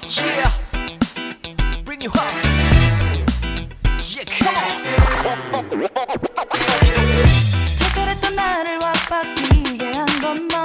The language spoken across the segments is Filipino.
yeah, bring you home. Yeah, come on. 특별했던 나를 와빠기게 한 건 너.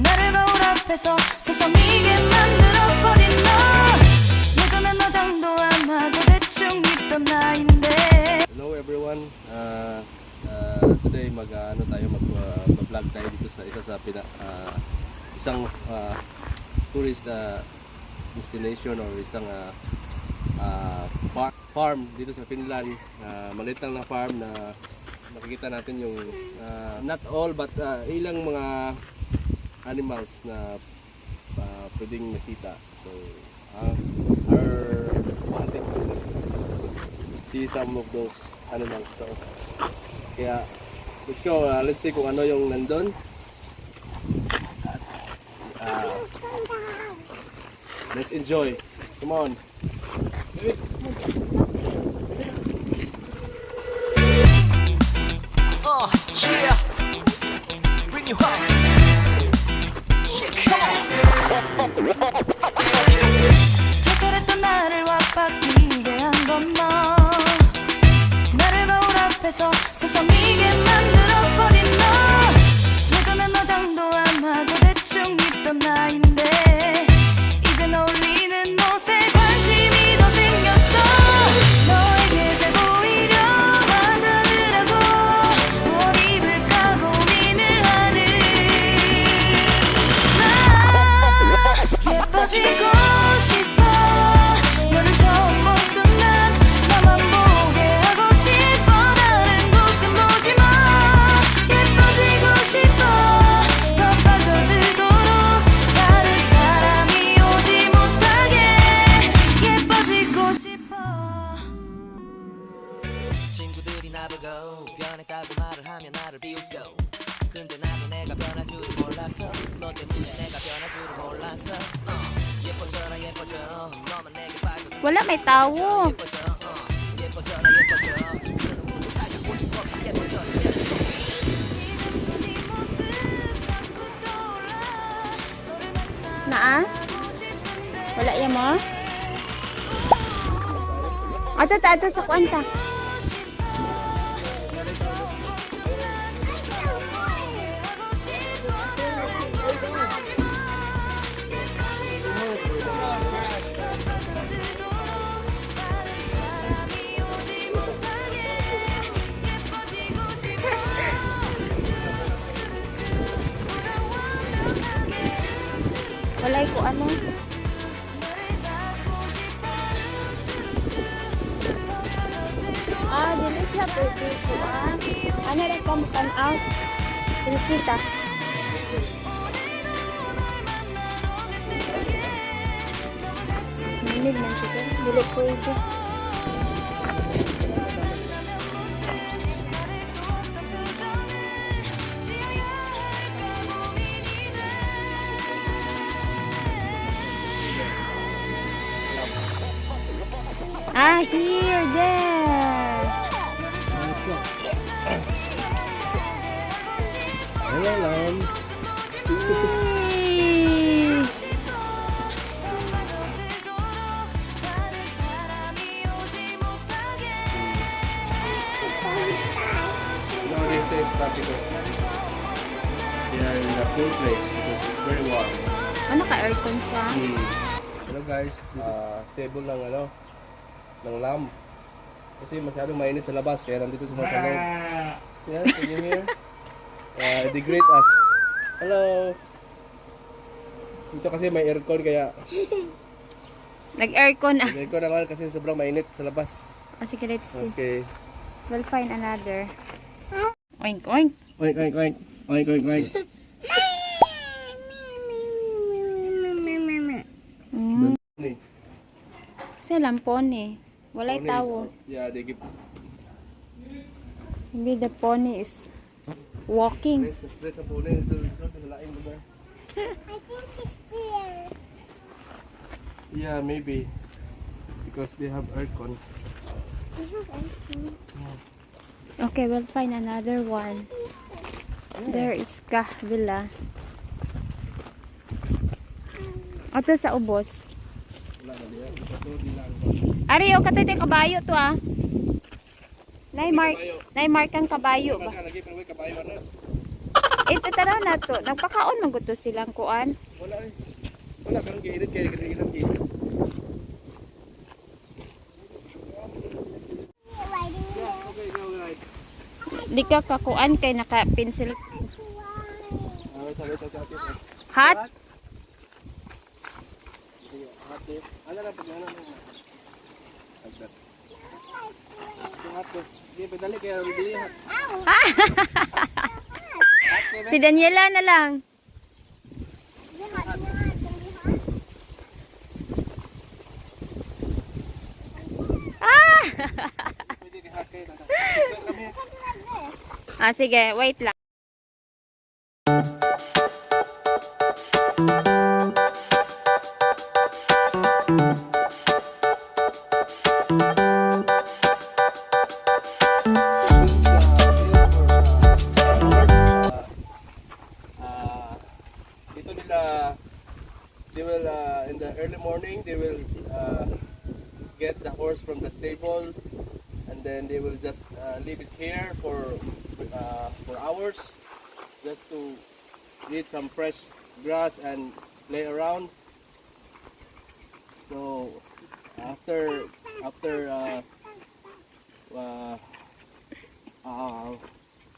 나를 거울 앞에서 서성이게 만들어버린 너. 예전엔 너 장도 안 하고 대충 있던 나인데. Hello everyone. Today mag-vlog tayo dito sa isang tourist destination or isang farm dito sa Finland. Maliit lang na farm na makikita natin yung not all but ilang mga animals na pwedeng makita. So are wanting to see some of those animals. So kaya let's go, let's see kung ano yung nandun. Let's enjoy. Come on. Yeah, bring you home. Yeah, come on. 특별했던 나를 와빠기게 한 건 너. 나를 거울 앞에서 서성이게 만들어버린 너. 예전엔 너 장도 안 하고 대충 있던 나인데. 이젠 어울리는 옷에 관심이 더 생겼어. 너에게 잘 보이려 하자느라고 뭘 입을까 고민을 하는 나. 예뻐지고 싶어. 너를 처음 본 순간 나만 보게 하고 싶어. 다른 곳은 보지 마. 예뻐지고 싶어. 더 빠져들도록 다른 사람이 오지 못하게 예뻐지고 싶어. 친구들이 나보고 변했다고 말을 하면 나를 비웃고, 근데 나도 내가 변할 줄 몰랐어. 너 때문에 내가 변할 줄 몰랐어. 예뻐져라 예뻐져. 너만 내게 밝아줘. Wala, may tao. 예뻐져. 예뻐져라 예뻐져. 그 누구도 밝아볼 수 없게 예뻐져. 네 모습 자꾸 떠올라. 너를 Naa? 만나고 싶은데. Wala yan mo? Ato sa kwanta. Wala ko ano. Dili siya pwede kuan. Ano rin kang out? Resita. Manig man siya. Dili pwede. Here, there. Hello, lamb. Yay. No, they say stop because they are in a cool place because it's very warm. Ano ka aircon siya? Hello guys, stable lang ng lamb. Kasi masyadong mainit sa labas kaya nandito sila sa loob. Yeah, can you hear? They greet us. Hello. Dito kasi may aircon kaya Nag-aircon ah. aircon naman kasi sobrang mainit sa labas. Sige, let's see. Okay. We'll find another. Oink, oink. Oink, oink, oink. Oink, oink, oink. Kasi lampon eh. Walay Ponies, tao. Yeah, they give Maybe the pony is walking. stress ang puni ito sa laing lugar. I think it's there. Yeah, maybe because they have aircon. We have ice cream. Okay, we'll find another one. There is Kahvila. Ato sa ubos. Wala na diya. Ito bilang. Ari o katoy tay kabayo to ah. Nay mark ang kabayo ba? Lagi pero may kabayo na. Ito tara na to. Nagpakaon man gud to silang kuan. Wala eh. Wala karong giinit kay ilang giinit. Yeah, okay, go right. Di ka kakuan kay naka pencil. Sabi sa akin. Hot? Hot eh. Ano na pag ano na. Agad. Hot eh. Sige, pedali kaya bibili hot. Si Daniela na lang. Pwede di hot kayo. Kami. Ah, sige, wait lang. Dito nila, they will in the early morning they will get the horse from the stable, and then they will just leave it here for hours just to eat some fresh grass and lay around. So after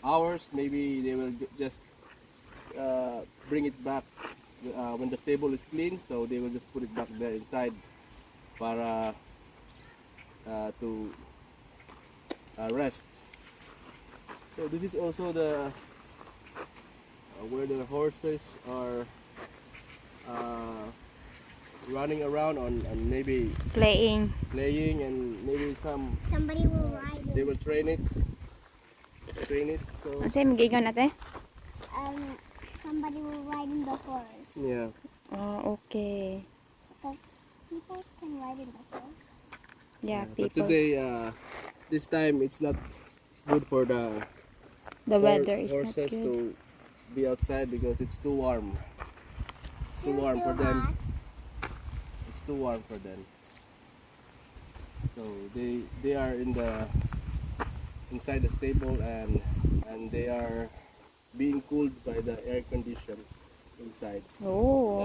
hours, maybe they will just bring it back when the stable is clean. So they will just put it back there inside para to rest. So this is also the where the horses are running around on and maybe Playing. playing, and maybe Somebody will ride it. they will train it. So Asa magigon ate? Somebody will ride in the horse. yeah. Oh, okay. Because people can ride in the horse. Yeah, But people. today, this time it's not good for the The weather is not horses good. to be outside because it's too warm. It's too warm for them. Hot. It's too warm for them. So they are inside the stable, and they are being cooled by the air condition inside. Oh.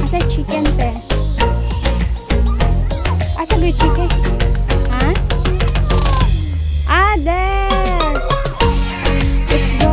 Asa chicken te? Asa good chicken? Ha? Ah, there! Let's go!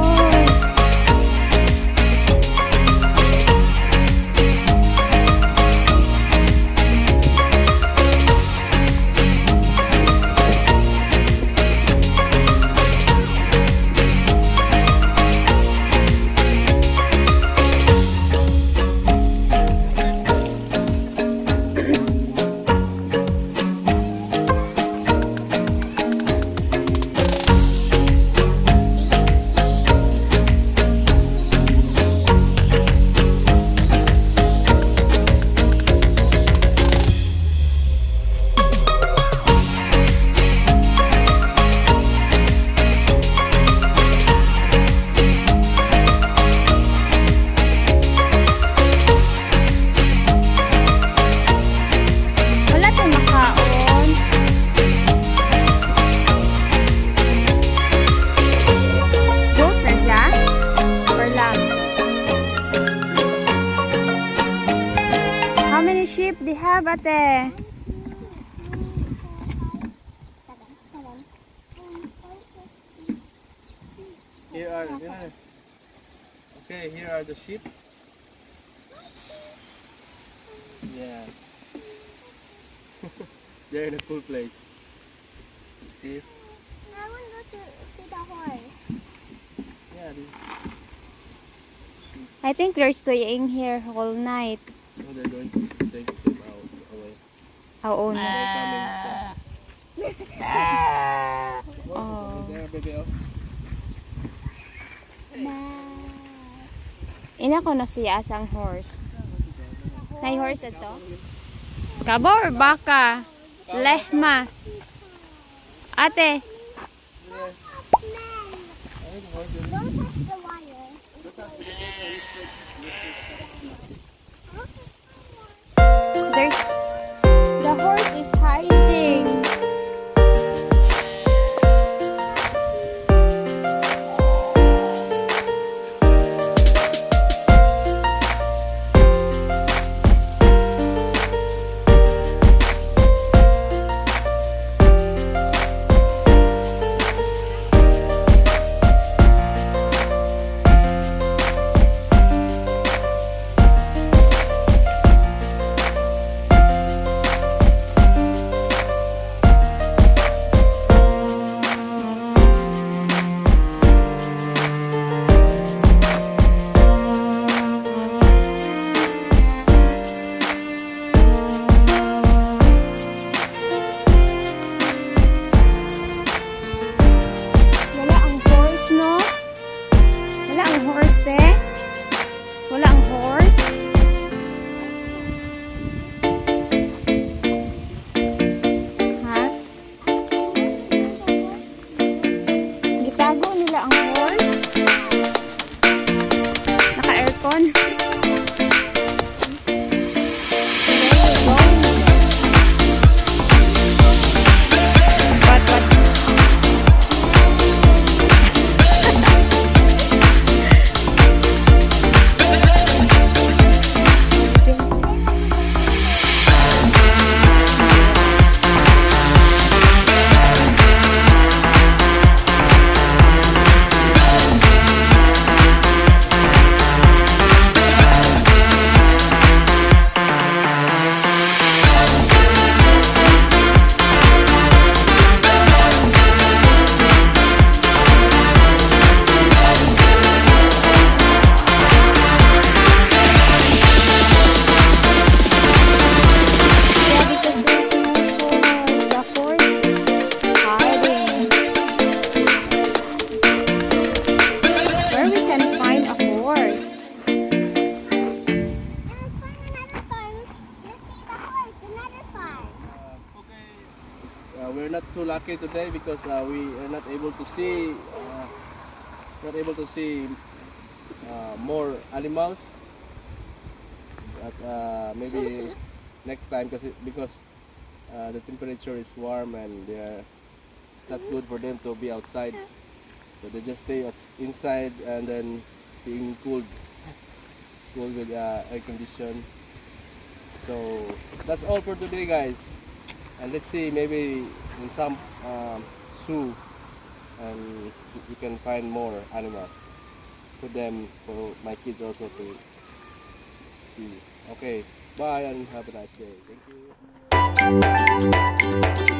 Wala tayong makaon. Goat na siya? Or lamb? How many sheep do you have, ate? Here are okay. Here are the sheep. Yeah. They're in a cool place. See? I want to go to see the horse. Yeah, this, I think they're staying here all night. oh, they're going to take them out away. Our own. They're coming. So. Oh. There, baby. Oh. Ina ko na siya asang horse. Nay horse ito? Kabo or baka? Lehma. Ate. Don't touch the wire. There's the horse is hiding. Wala ang horse, no? Wala ang horse, te? Wala ang horse? Ha? Gitago nila ang horse? Naka-aircon? What? Yeah, because there's no horse. The horse is hiding. Where we can find a horse? Let's find another farm. Let's see the horse. Another farm. We're not so lucky today because we are not able to see more animals. But maybe next time because the temperature is warm and it's not good for them to be outside. So they just stay inside and then being cooled with air condition. So that's all for today, guys. And let's see, maybe in some zoo and you can find more animals for them, for my kids also to see. Okay, bye and have a nice day. Thank you.